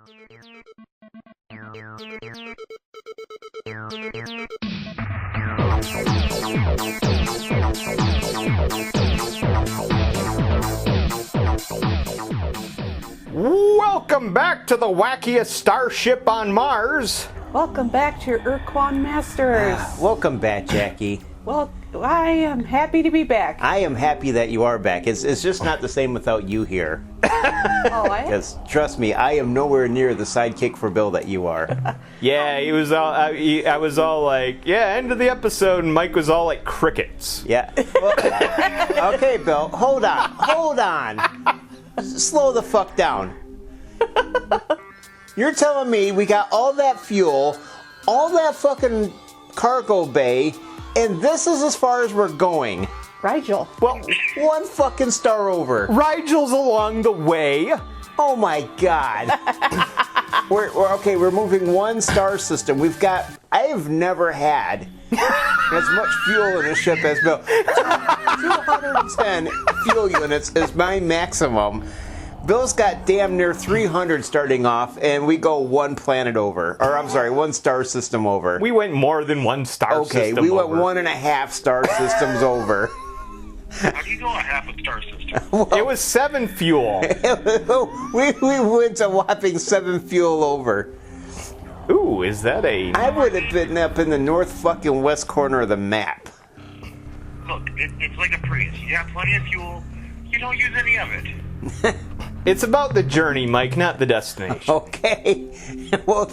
Welcome back to the wackiest starship on Mars. Welcome back to your Ur-Quan Masters. Welcome back, Jackie. Well, I am happy to be back. I am happy that you are back. It's just not the same without you here. Because trust me, I am nowhere near the sidekick for Bill that you are. Yeah, he was all. I was all like, yeah, end of the episode, and Mike was all like crickets. Yeah. Well, okay, Bill, hold on. Slow the fuck down. You're telling me we got all that fuel, all that fucking cargo bay, and this is as far as we're going. Rigel. Well, one fucking star over. Rigel's along the way. Oh my god. We're moving one star system. I have never had as much fuel in a ship as Bill. 210 fuel units is my maximum. Bill's got damn near 300 starting off, and we go one planet over. Or, I'm sorry, one star system over. We went more than one star system over. Okay, we went 1.5 star systems over. How do you go a half a star system? Well, it was 7 fuel. we went a whopping 7 fuel over. Ooh, is that a... I would have been up in the north fucking west corner of the map. Look, it's like a Prius. You have plenty of fuel. You don't use any of it. It's about the journey, Mike, not the destination. Okay. Well,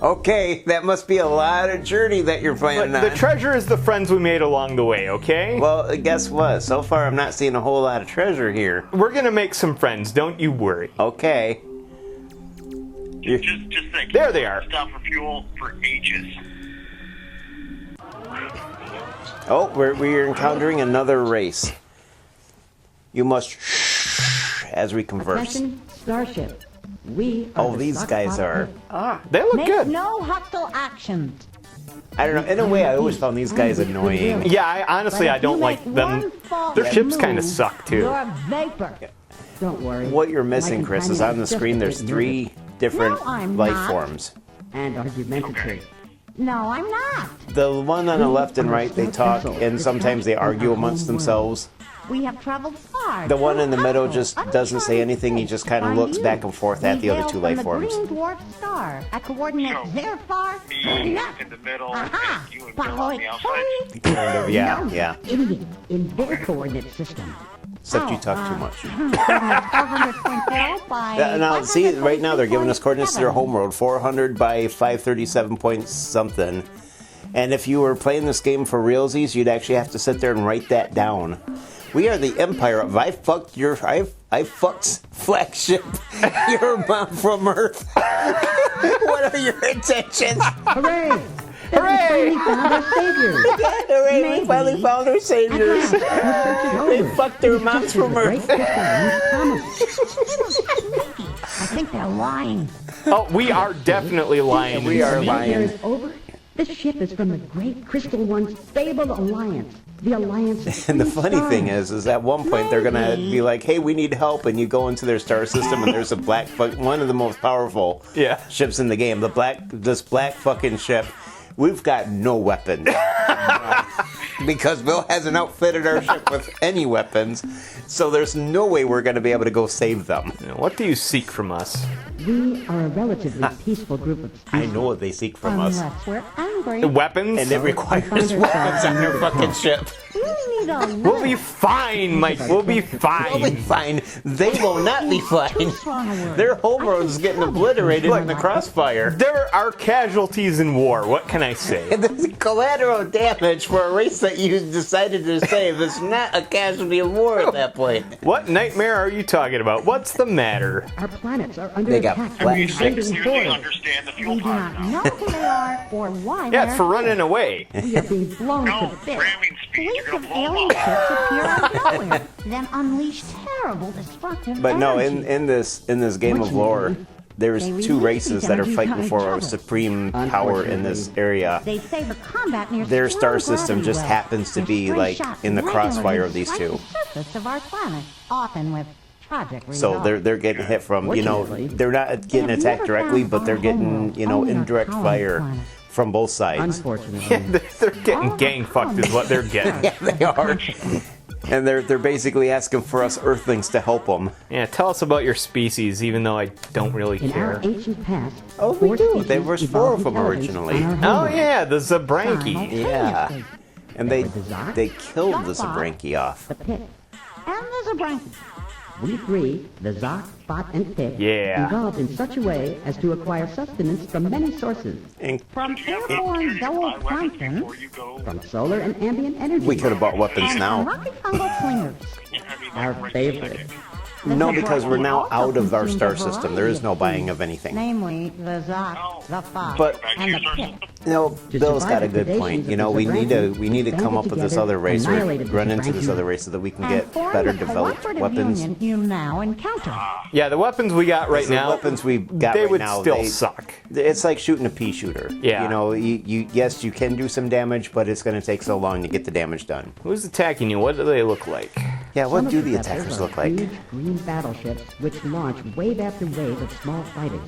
okay, that must be a lot of journey that you're planning on. The treasure is the friends we made along the way, okay? Well, guess what? So far, I'm not seeing a whole lot of treasure here. We're gonna make some friends, don't you worry. Okay. Just think. There they are. Stop for fuel for ages. Oh, we're encountering another race. You must shh as we converse. Attention, Starship. We are these guys are. They look Make good. no hostile actions. I don't know. In a way, I always found these guys annoying. Yeah, I don't like them. Their ships kind of suck, too. You're a vapor. Don't worry. What you're missing, Chris, is on the screen there's 3 different life forms. And argumentative. No, I'm not. The one on the left and right, they talk, and sometimes they argue amongst themselves. We have traveled far. The one in the middle just doesn't say anything. He just kind of looks back and forth at the other 2 life forms. The green dwarf star at coordinates therefore. Me in the middle, and you and Bill on the outside. Kind of, yeah. Idiot. In their coordinate system. Except you talk too much. 400.0 by Now, see, right now they're giving us coordinates to their homeworld. 400 by 537 point something. And if you were playing this game for realsies, you'd actually have to sit there and write that down. We are the Empire of I fucked flagship your mom from Earth. What are your intentions? Hooray! Hooray! We found our saviors. Hooray, we finally found our saviors. They fucked their moms from Earth. I think they're lying. Oh, we are definitely lying. We are lying. Is over. This ship is from the Great Crystal One's fabled alliance. The alliance. And the funny thing is at one point they're gonna be like, "Hey, we need help," and you go into their star system, and there's one of the most powerful ships in the game. This black fucking ship. We've got no weapons because Bill hasn't outfitted our ship with any weapons, so there's no way we're going to be able to go save them. What do you seek from us? We are a relatively peaceful group of species. I know what they seek from us. Unless we're angry. Weapons? And it requires weapons on their fucking ship. We need a We'll be fine, Mike. We'll be fine. We'll be fine. They will not be fine. Their homeworld is getting obliterated in the crossfire. There are casualties in war. What can I say? There's collateral damage for a race that you decided to save. It's not a casualty of war at that point. What nightmare are you talking about? What's the matter? Our planets are under They got attack. flat You ships. sincerely understand the fuel We do pod not now. know who they are or why Yeah, it's for they're running away. We are being blown No, to bits. ramming speed. You're Fleets going of to blow alien them up. ships appear out of nowhere, then unleash terrible destructive But no, energy. in this game of lore, there's They 2 release races these that are energies fighting on each for other. supreme power in this area. They favor combat near Their star strong system just gravity happens to wells. be Their like stray shots in the regularly crossfire of these strike 2. the surface of our planet, often with tragic So result. they're getting hit from, you know, Fortunately, they're not getting they have attacked never directly, found but they're our getting, homeworld, you know, only our indirect colony fire planet. from both sides. Unfortunately, They're getting gang fucked is what they're getting. Yeah, they are. And they're basically asking for us Earthlings to help them. Yeah, tell us about your species, even though I don't really in our care. ancient past, Oh, we 4 do. species There was 4 evolved of them intelligence originally. on our Oh homeworld. yeah, the Zabranki. Yeah. Simultaneously. And There was the Zok, they killed the Zok-Fot, Zabranki off. the Pik, and the Zabranki. We three, the Zok-Fot, and Pik, Yeah. evolved in such a way as to acquire sustenance from many sources. And From Did you ever airborne buy weapons zooplankton, before you go? from solar and ambient energy. we could have bought weapons and now. rocky fungal clingers. I mean, Our like, right favorite. second. No, because we're now out of our star system. There is no buying of anything. Namely, the Zok, the Fot, But- and the Pik. No, To Bill's survive got a the good point. predations You know, of we the need to Zabranki, come up with this banded other race or annihilated the run into this Zabranki, other race so that we can and get formed better the developed cooperative weapons. union you now encounter. Yeah, the weapons we got right The now, weapons we got they right would now, still they- suck. It's like shooting a pea shooter. Yeah. You know, yes, you can do some damage, but it's going to take so long to get the damage done. Who's attacking you? What do they look like? Yeah, what Some do of the vessels attackers are look like? Huge green battleships which launch wave after wave of small fighters.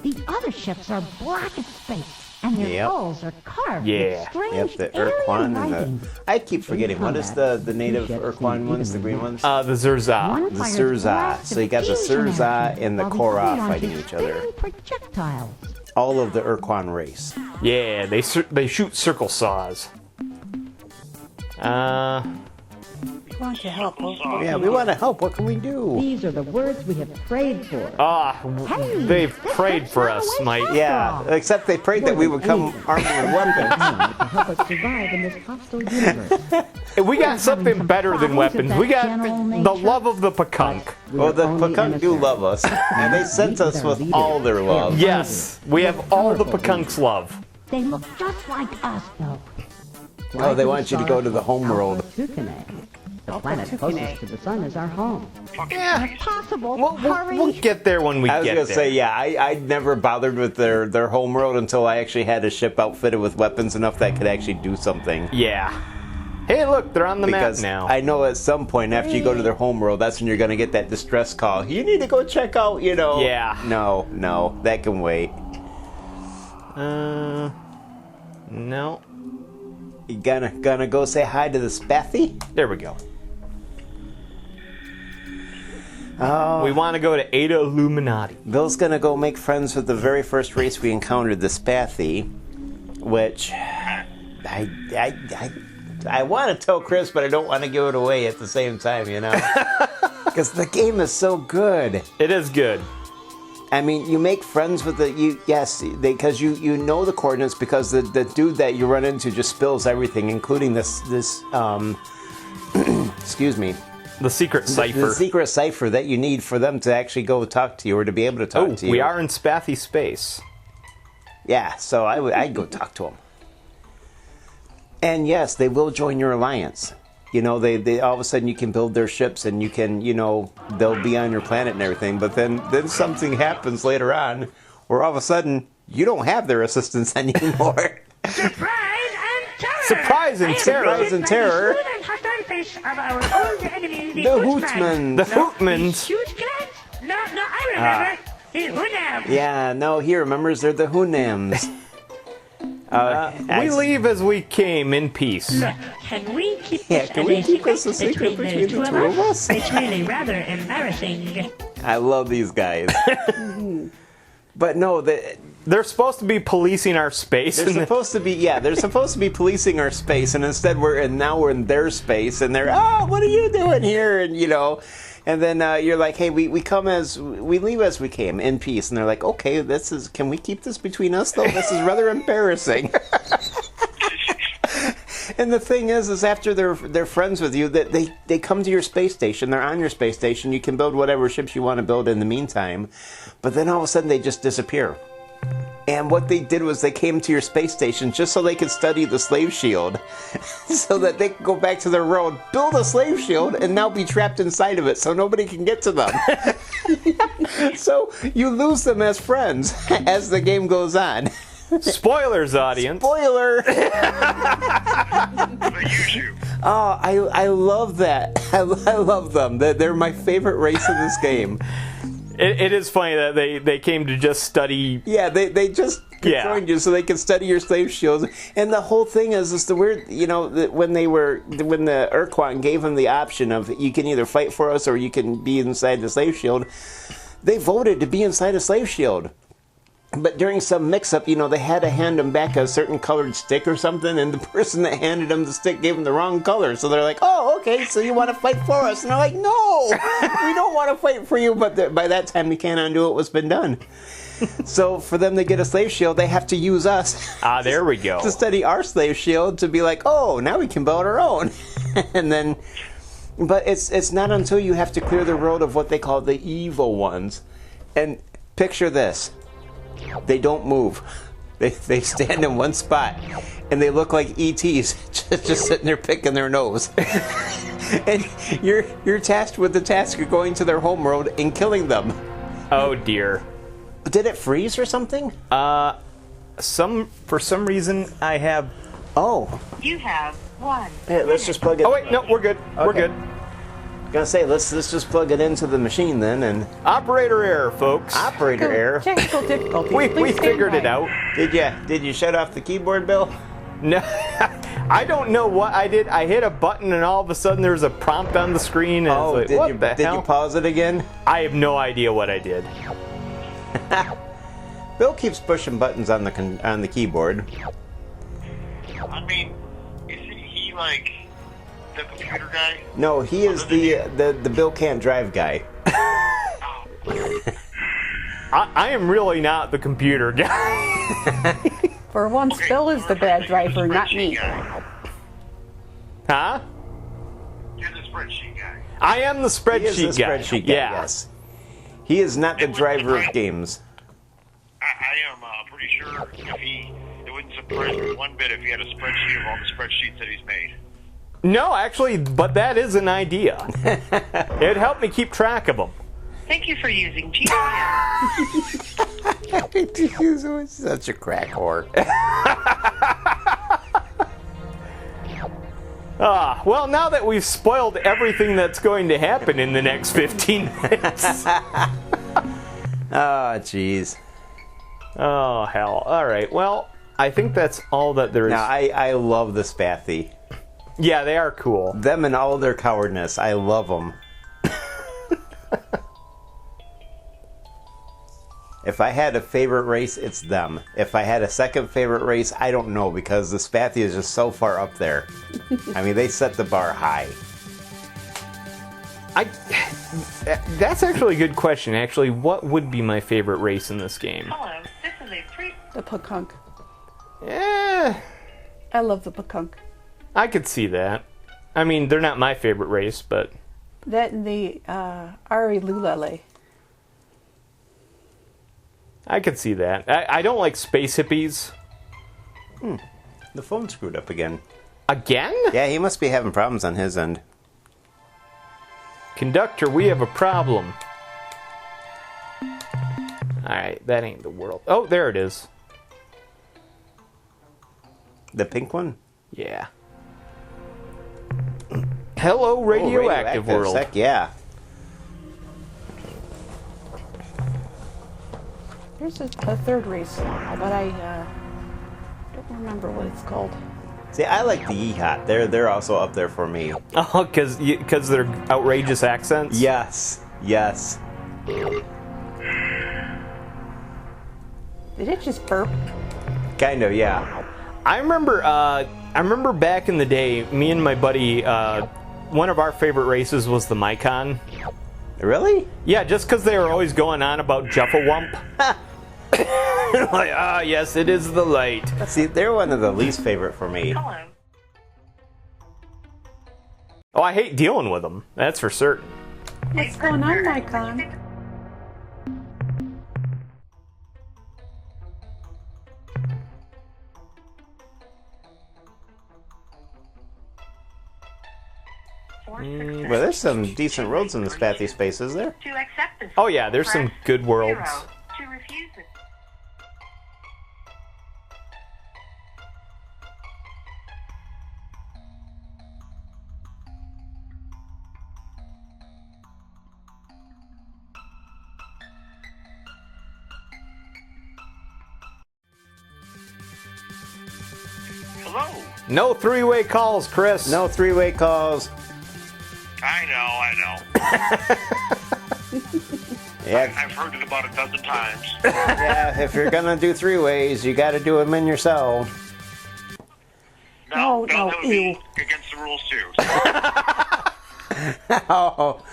The other ships are black as space, and their Yep. hulls are carved Yeah. with strange Yep, the alien Ur-Quan and writings. the... I keep forgetting, what is the native Ur-Quan ones, the green ones? The Zurza. One The fires Surza. blasts So you got the of fusion Surza energy, and the while Korra other fighting launches each other. spinning projectiles. All of the Ur-Quan race. Yeah, they shoot circle saws. We want to help. Yeah, we want to help. What can we do? These are the words we have prayed for. Hey, they've this prayed bit's for not us, a waste Mike. after Yeah, all. except they prayed that we would come armed with weapons. To help us survive in this hostile universe. We got something better than weapons. We got the love of the Pakunk. Well, the Pakunk do love us, and they sent us with all their love. Yes, we have all the Pakunk's love. They look just like us, though. Oh, they want you to go to the home world. The planet closest to the sun is our home. Yeah, Possible. we'll get there when we I was get gonna there. say, yeah, I never bothered with their home world until I actually had a ship outfitted with weapons enough that could actually do something. Yeah. Hey, look, they're on the Because map now. I know at some point after you go to their home world, that's when you're gonna get that distress call. You need to go check out, you know. Yeah. No, that can wait. No. You gonna go say hi to the Spathi? There we go. Oh. We want to go to Ada Illuminati. Bill's gonna go make friends with the very first race we encountered, the Spathi, which I want to tell Chris, but I don't want to give it away at the same time, you know, because the game is so good. It is good. I mean, you make friends with because you know the coordinates because the dude that you run into just spills everything, including this excuse me. The secret cipher. The secret cipher that you need for them to actually go talk to you or to be able to talk to you. We are in Spathi space. Yeah, so I'd go talk to them. And yes, they will join your alliance. You know, they all of a sudden you can build their ships and you can, you know, they'll be on your planet and everything. But then something happens later on where all of a sudden you don't have their assistance anymore. Surprise and terror! Surprise and terror! Surprise and terror. The smooth and hostile face of our old enemy, The Ur-Quan. Hootsman. The Hootmans. Huge clans? No, I remember. The Hunam. Yeah, no, he remembers they're the Hunams. We leave as we came in peace. Look, can we keep Yeah, this can as we a keep secret this a secret between the two of of us? It's really rather embarrassing. I love these guys. But no, They're supposed to be policing our space. they're supposed to be policing our space, and instead we're in their space, and they're, what are you doing here? And you know, and then you're like, hey, we leave as we came in peace, and they're like, okay, can we keep this between us though? This is rather embarrassing. And the thing is after they're friends with you, that they come to your space station, they're on your space station, you can build whatever ships you want to build in the meantime, but then all of a sudden they just disappear. And what they did was they came to your space station just so they could study the slave shield, so that they could go back to their world, build a slave shield, and now be trapped inside of it so nobody can get to them. So you lose them as friends as the game goes on. Spoilers, audience. Spoiler! They use you. Oh, I love that. I love them. They're my favorite race in this game. It is funny that they came to just study. Yeah, they just joined you so they can study your slave shields. And the whole thing is the weird, when the Ur-Quan gave them the option of you can either fight for us or you can be inside the slave shield, they voted to be inside a slave shield. But during some mix-up, they had to hand them back a certain colored stick or something, and the person that handed them the stick gave them the wrong color. So they're like, oh, okay, so you want to fight for us? And they're like, no, we don't want to fight for you. But by that time, you can't undo what's been done. So for them to get a slave shield, they have to use us. Ah, there we go. To study our slave shield to be like, oh, now we can build our own. And then, but it's not until you have to clear the road of what they call the evil ones. And picture this. They don't move. They stand in one spot, and they look like ETs, just sitting there picking their nose. And you're tasked with the task of going to their homeworld and killing them. Oh dear. Did it freeze or something? For some reason I have. Oh. You have 1. Hey, let's just plug it. Oh wait, no, we're good. Okay. We're good. Gonna say let's just plug it into the machine then and. Operator error, folks. Operator error. Technical difficulties. We Please stand figured by. it out. Did you shut off the keyboard, Bill? No, I don't know what I did. I hit a button and all of a sudden there's a prompt on the screen. And it's like, did you pause it again? I have no idea what I did. Bill keeps pushing buttons on the keyboard. I mean, isn't he like the computer guy? No, he is the Bill can't drive guy. I am really not the computer guy. For once, Bill is the bad driver, not me. Huh? You're the spreadsheet guy. I am the spreadsheet He is the guy. spreadsheet guy, Yeah. yes. He is not the driver of games. I am pretty sure it wouldn't surprise me one bit if he had a spreadsheet of all the spreadsheets that he's made. No, actually, but that is an idea. It'd help me keep track of them. Thank you for using GPS. He's such a crack whore. Well, now that we've spoiled everything that's going to happen in the next 15 minutes. Oh, jeez. Oh, hell. All right. Well, I think that's all that there is. Now, I love the Spathi. Yeah, they are cool. Them and all their cowardness. I love them. If I had a favorite race, it's them. If I had a second favorite race, I don't know, because the Spathi is just so far up there. I mean, they set the bar high. That's actually a good question. Actually, what would be my favorite race in this game? Hello, this is the Pakunk. Eh, I love the Pakunk. I could see that. I mean, they're not my favorite race, but... That and the Ari Lulele. I could see that. I don't like space hippies. The phone screwed up again. Again? Yeah, he must be having problems on his end. Conductor, we have a problem. Alright, that ain't the world. Oh, there it is. The pink one? Yeah. Hello, radioactive world. Heck yeah. There's a third race, but I don't remember what it's called. See, I like the Yeehaw. They're also up there for me. Oh, because they're outrageous accents? Yes. Yes. Did it just burp? Kind of, yeah. I remember back in the day, me and my buddy, one of our favorite races was the Mycon. Really? Yeah, just because they were always going on about Juffawump. Like, yes, it is the light. See, they're one of the least favorite for me. Hello. Oh, I hate dealing with them. That's for certain. What's going on, Mycon? Well, there's some decent roads in the Spathi space, is there? To accept this. Oh yeah, there's some good worlds. To refuse it. No three-way calls, Chris. No three-way calls. I know. Yeah. I've heard it about a dozen times. Yeah, if you're gonna do three-ways, you gotta do them in your cell. No, No, that would be ew. against the rules too. Oh,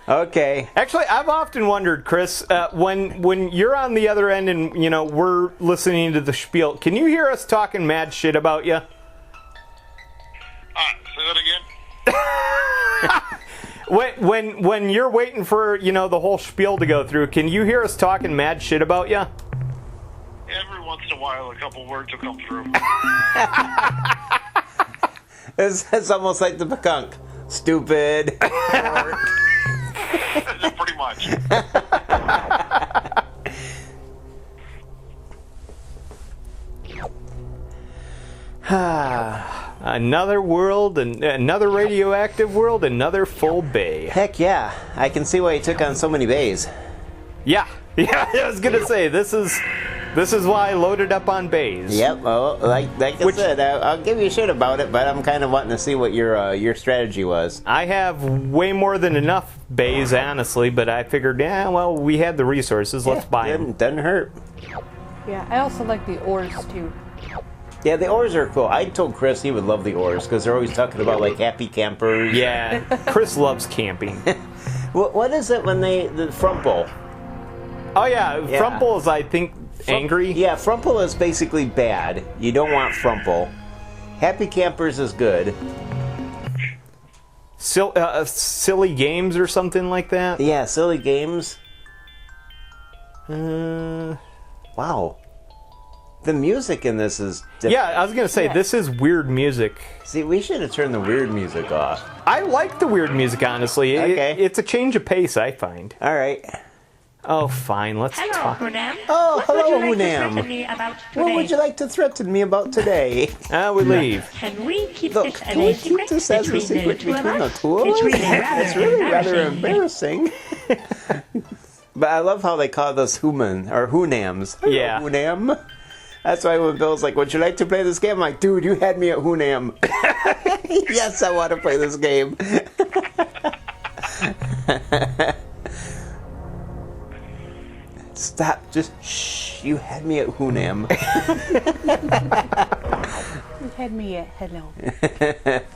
okay. Actually, I've often wondered, Chris, when you're on the other end and we're listening to the spiel, can you hear us talking mad shit about you? Say that again? When you're waiting for the whole spiel to go through, can you hear us talking mad shit about you? Every once in a while, a couple words will come through. It's almost like the Pekunk. Stupid. Pretty much. Another world, and another radioactive world, another full bay. Heck yeah. I can see why he took on so many bays. Yeah, I was gonna say this is why I loaded up on bays. Yep. Well, like I said, I'll give you shit about it, but I'm kind of wanting to see what your strategy was. I have way more than enough bays, honestly, but I figured, we had the resources. Let's buy them. Doesn't hurt. Yeah, I also like the ores too. Yeah, the ores are cool. I told Chris he would love the ores because they're always talking about like happy campers. Yeah, Chris loves camping. What is it when the Frumple? Oh yeah, Frumple is, I think, angry. Yeah, Frumple is basically bad. You don't want Frumple. Happy campers is good. Silly games or something like that. Yeah, silly games. Wow. The music in this is different. Yeah, I was gonna say this is weird music. See, we should have turned the weird music off. I like the weird music, honestly. Okay. It's a change of pace, I find. All right. Oh, fine. Let's Hello, talk. Hunam. Oh, What hello, would you like to Hunam. threaten me about What would today? you like to threaten me about today? We leave. Can we keep Look, this can as we a keep secret this as a between secret the two between the of us? two of us? It's really rather embarrassing. But I love how they call us human or Hunams. Hello, Yeah. Hunam. That's why when Bill's like, would you like to play this game? I'm like, dude, you had me at Hunam. Yes, I want to play this game. Stop. Just shh. You had me at Hunam. You had me at hello.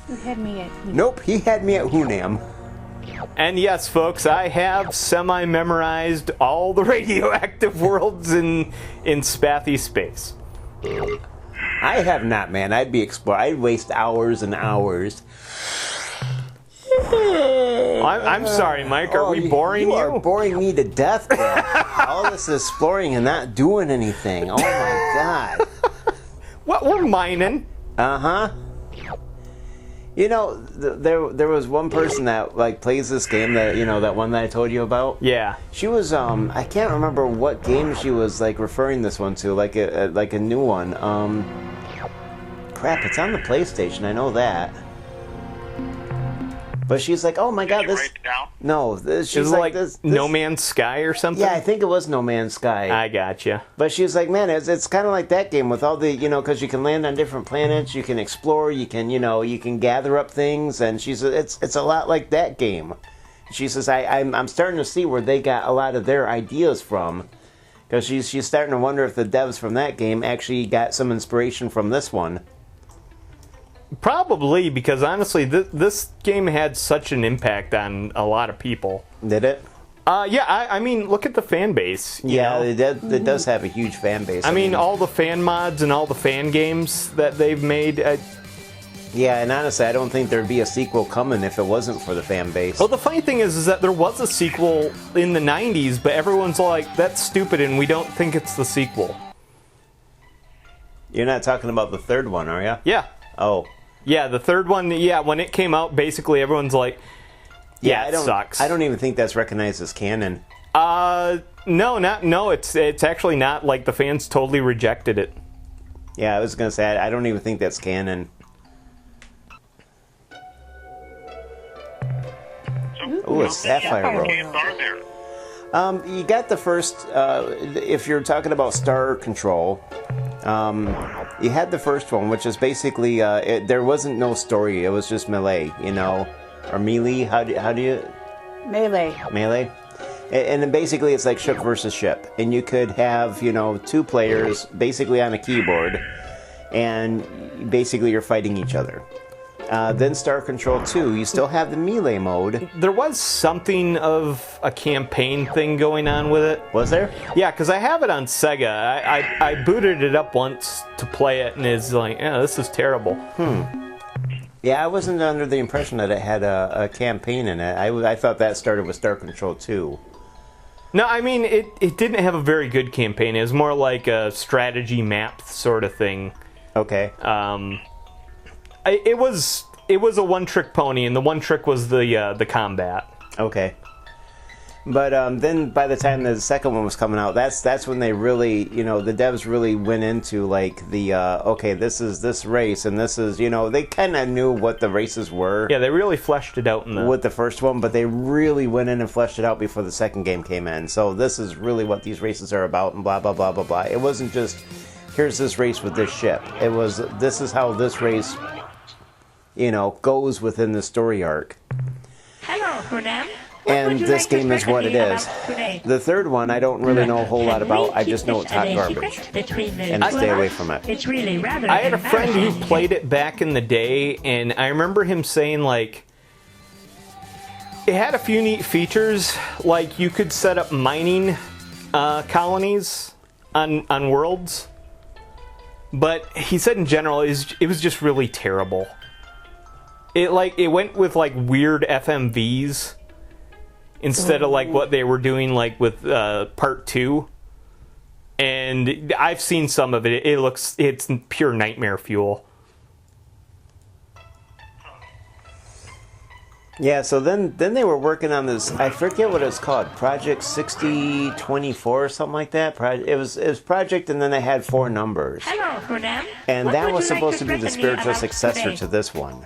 You had me at Nope, he had me at Hunam. And yes, folks, I have semi-memorized all the radioactive worlds in Spathi space. I have not, man. I'd be exploring. I'd waste hours and hours. I'm sorry, Mike. Are we boring you? You are boring me to death, man. All this exploring and not doing anything. Oh my god. What? We're mining. Uh-huh. You know, there was one person that like plays this game that that one that I told you about. Yeah. She was I can't remember what game she was like referring this one to, like a new one. Crap, it's on the PlayStation. I know that. But she's like, oh my god, Did you this. write it down? No, she's Is it like this. No Man's Sky or something? Yeah, I think it was No Man's Sky. I gotcha. But she was like, man, it's kind of like that game with all the, because you can land on different planets, you can explore, you can gather up things, and she said it's a lot like that game. She says, I'm starting to see where they got a lot of their ideas from, because she's starting to wonder if the devs from that game actually got some inspiration from this one. Probably, because honestly, this game had such an impact on a lot of people. Did it? Yeah, I mean, look at the fan base. you know? It does have a huge fan base. I mean, all the fan mods and all the fan games that they've made. Yeah, and honestly, I don't think there'd be a sequel coming if it wasn't for the fan base. Well, the funny thing is that there was a sequel in the 90s, but everyone's like, that's stupid, and we don't think it's the sequel. You're not talking about the third one, are you? Yeah. Oh. Yeah, the third one, yeah, when it came out, basically everyone's like, yeah, it sucks. I don't even think that's recognized as canon. No, it's actually not. Like, the fans totally rejected it. Yeah, I was going to say, I don't even think that's canon. Ooh, a sapphire rope. Games are there? You got the first, if you're talking about Star Control, You had the first one, which is basically there wasn't no story. It was just melee, you know, or melee. How do you Melee. melee? And then basically it's like ship versus ship, and you could have, you know, 2 players basically on a keyboard, and basically you're fighting each other. Then Star Control 2, you still have the melee mode. There was something of a campaign thing going on with it. Was there? Yeah, because I have it on Sega. I booted it up once to play it, and it's like, yeah, this is terrible. Yeah, I wasn't under the impression that it had a campaign in it. I thought that started with Star Control 2. No, I mean, it didn't have a very good campaign. It was more like a strategy map sort of thing. Okay. It was a one-trick pony, and the one trick was the combat. Okay. But then by the time the second one was coming out, that's when they really, you know, the devs really went into like the okay, this is this race, and this is, you know, they kind of knew what the races were. Yeah, they really fleshed it out with the first one, but they really went in and fleshed it out before the second game came in. So this is really what these races are about, and blah blah blah blah blah. It wasn't just here's this race with this ship. It was this is how this race, you know, goes within the story arc. Hello, Madame. And this game is what it is. The third one, I don't really know a whole lot about. I just know it's hot garbage. And stay away from it. It's really rather I had a friend who played it back in the day, and I remember him saying, like, it had a few neat features. Like, you could set up mining colonies on worlds. But he said in general, it was just really terrible. It went with, like, weird FMVs. Instead of like what they were doing like with part 2. And I've seen some of it. It's pure nightmare fuel. Yeah, so then they were working on this, I forget what it's called, Project 6024 or something like that. It was Project, and then they had 4 numbers. Hello, Madame. And that was supposed to be the spiritual successor to this one.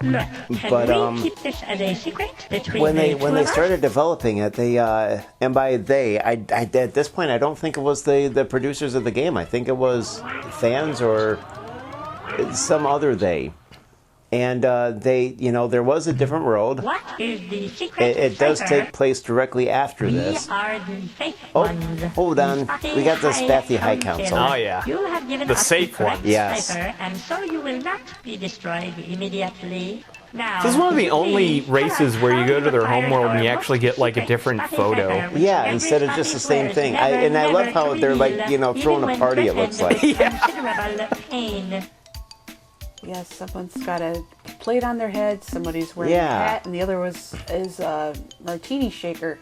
Look, but keep this as a secret between when they started developing it, they and by they, I at this point I don't think it was the producers of the game. I think it was fans or some other they. And they, you know, there was a different world. What is the secret? It does take place directly after this. We are the safe ones. Hold on. We got the Spathi High Council. Oh yeah. You have given the us safe the ones. Yes. Cipher, and so you will not be destroyed immediately. Now, This is one of the only races where you go to their homeworld and you actually get like a different photo. Yeah, instead of just the same thing. And I love how they're like, you know, throwing a party, it looks like. Yeah, someone's got a plate on their head, somebody's wearing a hat, and the other is a martini shaker.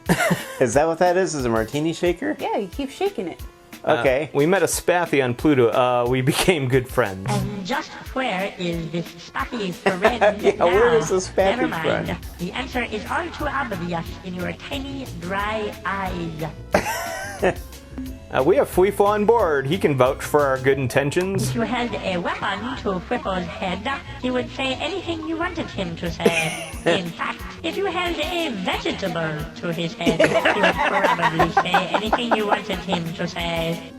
Is that what that is? Is a martini shaker? Yeah, you keep shaking it. Okay. We met a Spathi on Pluto. We became good friends. And just where is this Spathi friend Yeah, where is this Spathi Never mind. friend? The answer is all too obvious in your tiny, dry eyes. We have Fuifo on board. He can vouch for our good intentions. If you held a weapon to Whipple's head, he would say anything you wanted him to say. In fact, if you held a vegetable to his head, he would probably say anything you wanted him to say.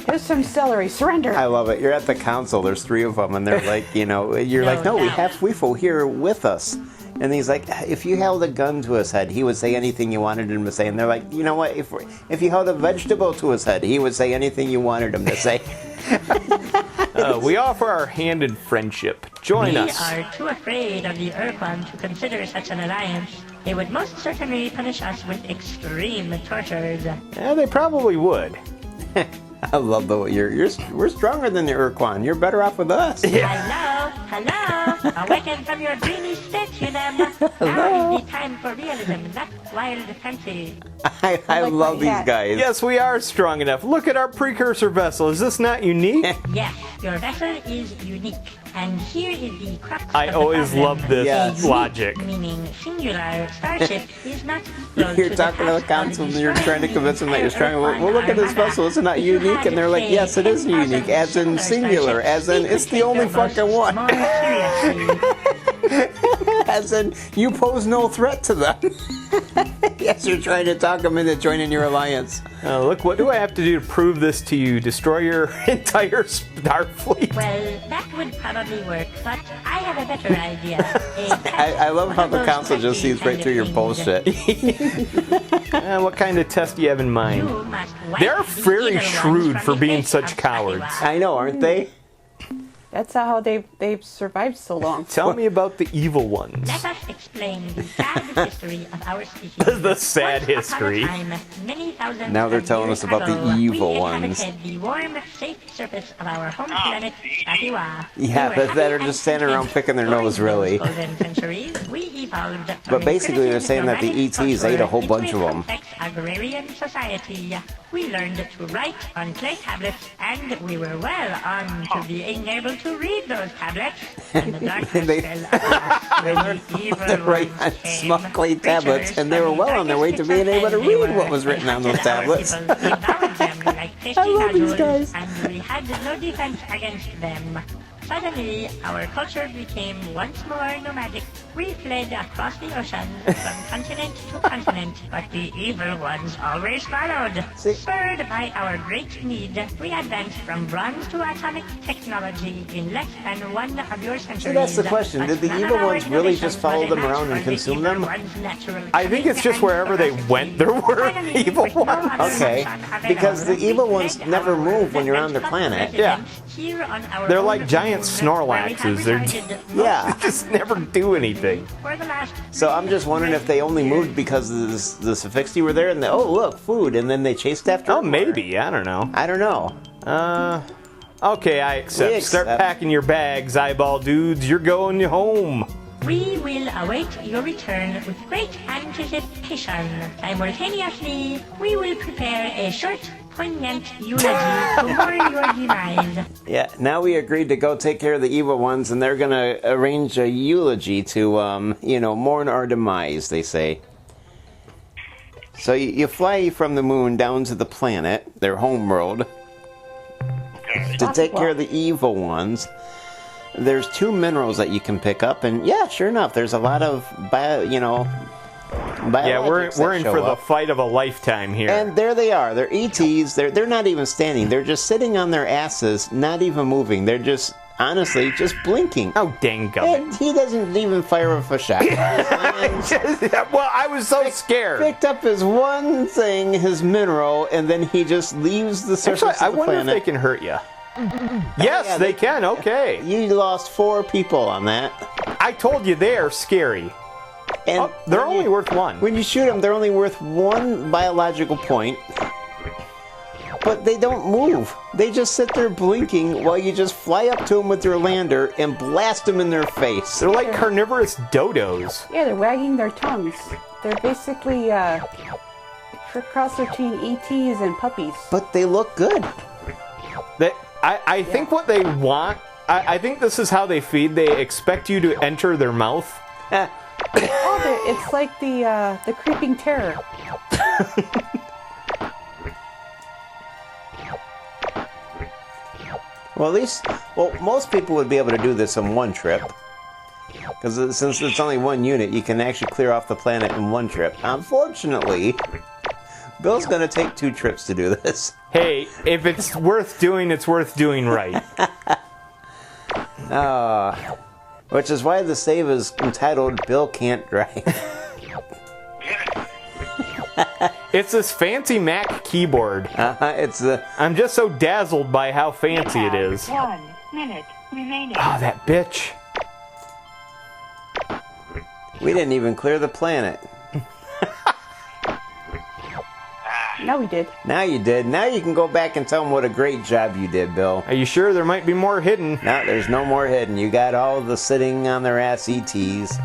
Here's some celery. Surrender. I love it. You're at the council. There's 3 of them, and they're like, you know, you're like, no, we have Fuifo here with us. And he's like, if you held a gun to his head, he would say anything you wanted him to say. And they're like, you know what? If you held a vegetable to his head, he would say anything you wanted him to say. We offer our hand in friendship. Join us. We are too afraid of the Ur-Quan to consider such an alliance. They would most certainly punish us with extreme tortures. Yeah, they probably would. I love the way we're stronger than the Ur-Quan. You're better off with us. Yeah. Hello. Awaken from your dreamy state, you them. Now is the time for realism, not wild fancy. I love these guys. Yes, we are strong enough. Look at our precursor vessel. Is this not unique? Yes, your vessel is unique. And here is the crux I of the always problem. love this logic. Meaning singular starship is not equal You're to talking to the task council of and you're trying to convince them that you're strong. Well, look at this vessel. It's not unique. And they're like, yes, it is unique. As in singular. As in, it's the only fucking one. As in, you pose no threat to them. Yes, you're trying to talk them into joining your alliance. Look, what do I have to do to prove this to you? Destroy your entire Starfleet? Well, that would probably work, but I have a better idea. I love how the council just sees right through your bullshit. What kind of test do you have in mind? They're very shrewd for being such cowards. I know, aren't they? That's how they've survived so long. Tell me about the evil ones. Let us explain the sad history of our species. The sad history. Now they're telling us about the evil ones. The warm, safe surface of our home planet, Spathi. Yeah, that are just standing around picking their nose, really. But basically, they're saying that the ETs ate a whole bunch of them. Agrarian society. We learned to write on clay tablets, and we were well on to being able to read those tablets. And the darkness They learned to write on small clay tablets, and they were well on their way to being able to read what was written on those tablets. I love these guys. And we had no defense against them. Suddenly, our culture became once more nomadic. We fled across the ocean from continent to continent, but the evil ones always followed. Spurred by our great need, we advanced from bronze to atomic technology in less than one of your centuries. See, that's the question. Did the evil ones really just follow them around and consume them? I think it's just wherever they went, there were evil ones. Okay, because the evil ones never move when you're on their planet. Yeah. They're like giant Snorlaxes. They just never do anything. So I'm just wondering if they only moved because the Sufixi were there and oh look, food, and then they chased after them. Maybe. I don't know. I don't know. Okay, I accept. Start packing your bags, eyeball dudes. You're going home. We will await your return with great anticipation. Simultaneously, we will prepare a short, poignant eulogy to mourn your demise. Yeah, now we agreed to go take care of the evil ones, and they're gonna arrange a eulogy to, mourn our demise, they say. So you fly from the moon down to the planet, their homeworld, to take care of the evil ones. There's 2 minerals that you can pick up, and yeah, sure enough, there's a lot of we're in for the fight of a lifetime here. And there they are. They're ETs. They're not even standing. They're just sitting on their asses, not even moving. They're just, honestly, just blinking. Oh, dang gummit. And he doesn't even fire off a shot. Well, I was so scared. Picked up his one thing, his mineral, and then he just leaves the surface of the planet. I wonder if they can hurt you. Yes, they can. Okay. You lost 4 people on that. I told you they are scary. And they're only worth 1. When you shoot them, they're only worth 1 biological point. But they don't move. They just sit there blinking while you just fly up to them with your lander and blast them in their face. They're like carnivorous dodos. Yeah, they're wagging their tongues. They're basically cross between ETs and puppies. But they look good. I think what they want, I think this is how they feed. They expect you to enter their mouth. It's like the creeping terror. Well, most people would be able to do this in 1 trip. Because since it's only 1 unit, you can actually clear off the planet in 1 trip. Unfortunately, Bill's going to take 2 trips to do this. Hey, if it's worth doing, it's worth doing right. Which is why the save is entitled Bill Can't Drive. It's this fancy Mac keyboard. I'm just so dazzled by how fancy it is. 1 minute remaining. Oh, that bitch. We didn't even clear the planet. Now we did. Now you did. Now you can go back and tell them what a great job you did, Bill. Are you sure there might be more hidden? No, there's no more hidden. You got all the sitting on their ass ETs.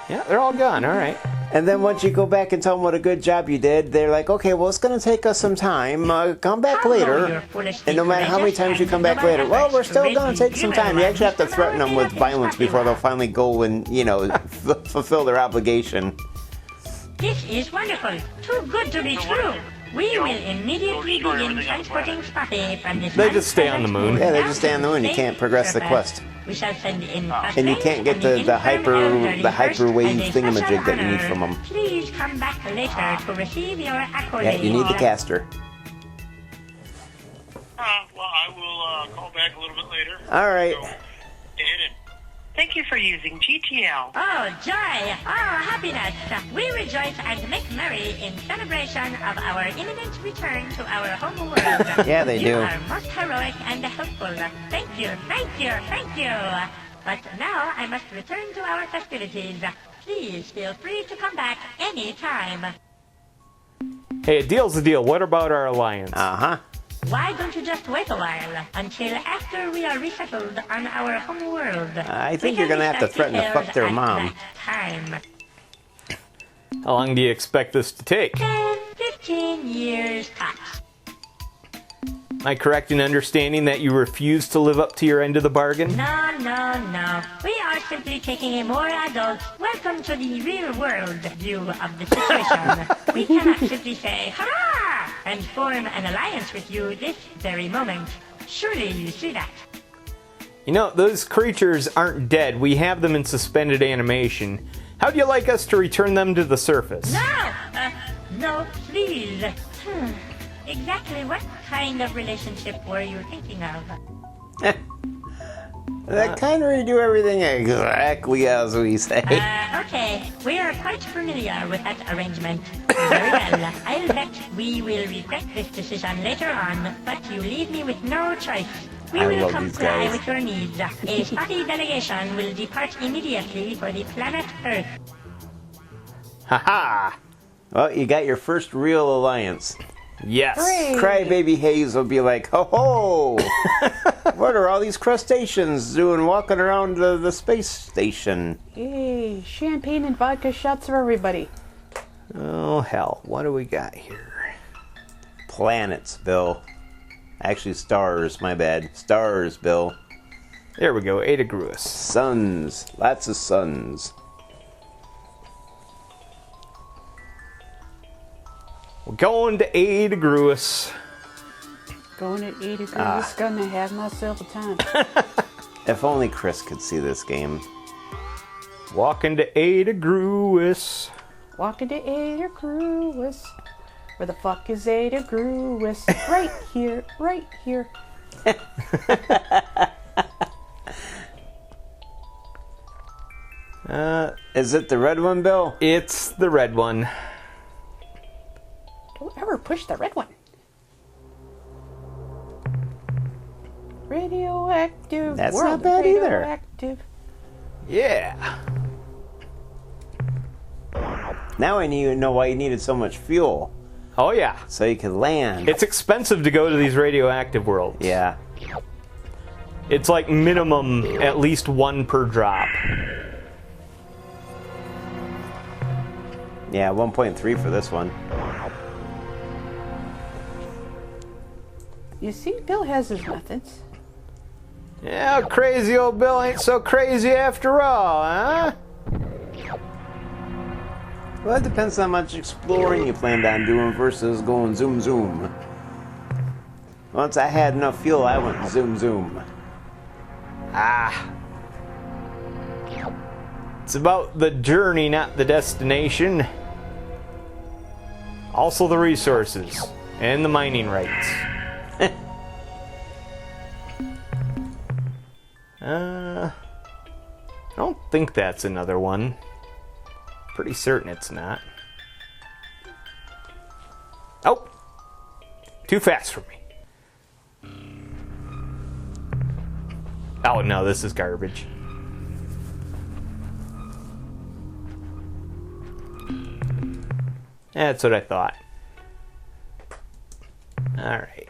Yeah, they're all gone. All right. And then once you go back and tell them what a good job you did, they're like, okay, well, it's going to take us some time. Come back later. And no matter how many times you come back later, well, we're still going to take some time. You actually have to threaten them with violence before they'll finally go and, fulfill their obligation. This is wonderful. Too good to be true. We will immediately begin transporting Spathi from this. They just stay on the moon. Yeah, they just stay on the moon. You can't progress the quest. We shall send in And you can't get the hyperwave thingamajig that you need from them. Please come back later to receive your accolades. Yeah, you need the caster. Well, I will call back a little bit later. All right. So, and Thank you for using GTL. Oh, joy! Oh, happiness! We rejoice and make merry in celebration of our imminent return to our home world. Yeah, they do. You are most heroic and helpful. Thank you, thank you, thank you! But now I must return to our festivities. Please feel free to come back any time. Hey, a deal's a deal. What about our alliance? Uh-huh. Why don't you just wait a while until after we are resettled on our home world? I think you're going to have to threaten to fuck their mom. Time. How long do you expect this to take? 10, 15 years tops. Am I correct in understanding that you refuse to live up to your end of the bargain? No, no, no. We are simply taking a more adult, welcome to the real world view of the situation. We cannot simply say, hurrah, and form an alliance with you this very moment. Surely you see that. You know, those creatures aren't dead. We have them in suspended animation. How do you like us to return them to the surface? No! No, please. Exactly what kind of relationship were you thinking of? That kind of redo everything exactly as we say. Okay, we are quite familiar with that arrangement. Very well, I'll bet we will regret this decision later on, but you leave me with no choice. We will comply with your needs. A Spathi delegation will depart immediately for the planet Earth. Haha! Well, you got your first real alliance. Yes. Crybaby Hayes will be like, ho ho! What are all these crustaceans doing walking around the space station? Yay, champagne and vodka shots for everybody. Oh, hell. What do we got here? Planets, Bill. Actually, stars, my bad. Stars, Bill. There we go, Ada Gruis. Suns. Lots of suns. We're going to Ada Gruis. Going at 80 degrees, gonna have myself a time. If only Chris could see this game. Walking to Ada Gruis. Walking to Ada Gruis. Where the fuck is Ada Gruis? Right here, right here. Is it the red one, Bill? It's the red one. Don't ever push the red one. Radioactive. That's world. not bad either. Radioactive. Yeah. Now I know why you needed so much fuel. Oh, yeah. So you could land. It's expensive to go to these radioactive worlds. Yeah. It's like minimum at least one per drop. Yeah, 1.3 for this one. You see, Bill has his methods. Yeah, crazy old Bill ain't so crazy after all, huh? Well, it depends on how much exploring you planned on doing versus going zoom zoom. Once I had enough fuel, I went zoom zoom. Ah. It's about the journey, not the destination. Also the resources and the mining rights. I don't think that's another one. Pretty certain it's not. Oh! Too fast for me. Oh no, this is garbage. That's what I thought. Alright.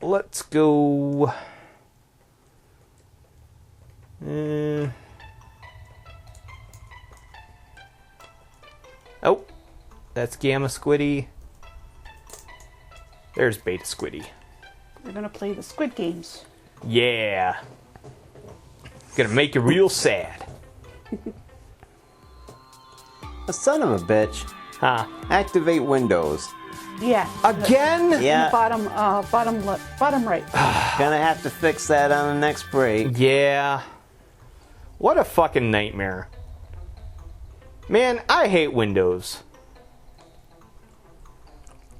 Let's go... Oh, that's Gamma Squiddy. There's Beta Squiddy. We're gonna play the Squid Games. Yeah. Gonna make you real sad. A son of a bitch. Huh. Activate Windows. Yeah. Again? Yeah. Bottom right. Gonna have to fix that on the next break. Yeah. What a fucking nightmare. Man, I hate Windows.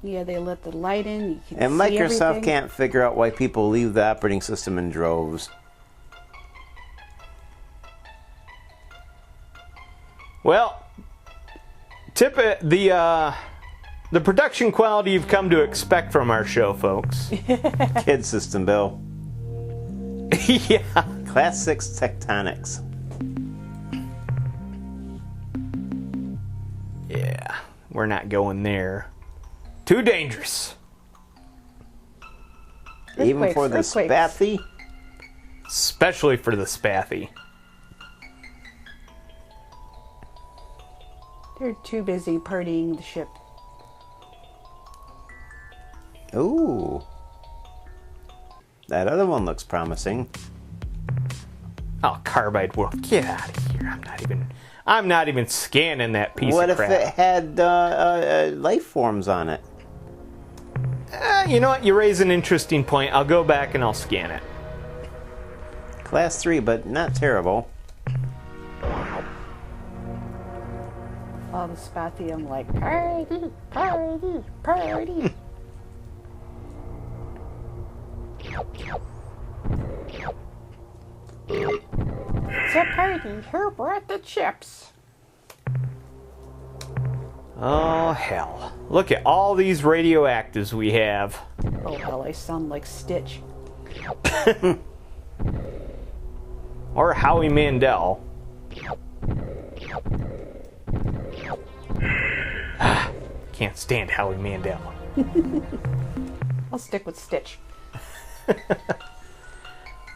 Yeah, they let the light in. You can And see Microsoft everything. can't figure out why people leave the operating system in droves. Well, the production quality you've come to expect from our show, folks. Kid system, Bill. Yeah. Class 6 tectonics. Yeah, we're not going there. Too dangerous. Even for the Earthquakes. Spathi? Especially for the Spathi. They're too busy partying the ship. Ooh. That other one looks promising. Oh, Carbide World, get out of here! I'm not even scanning that piece What of if crap. it had life forms on it? You know what? You raise an interesting point. I'll go back and I'll scan it. Class 3, but not terrible. All the Spathi, I'm like, party, party, party. It's a party. Who brought the chips? Oh, hell. Look at all these radioactives we have. Oh, hell, I sound like Stitch. Or Howie Mandel. Can't stand Howie Mandel. I'll stick with Stitch.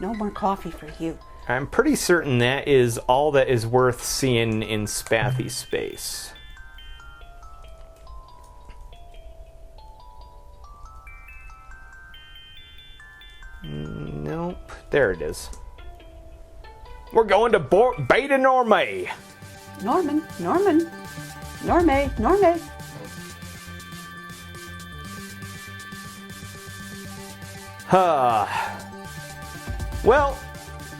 No more coffee for you. I'm pretty certain that is all that is worth seeing in Spathi space. Nope. There it is. We're going to Beta Norme. Norman. Norme. Well,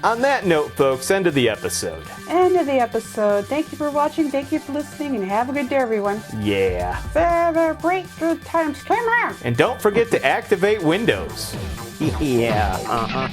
on that note, folks, end of the episode. End of the episode. Thank you for watching. Thank you for listening. And have a good day, everyone. Yeah. Celebrate good times. Come on. And don't forget to activate Windows. Yeah, uh-huh.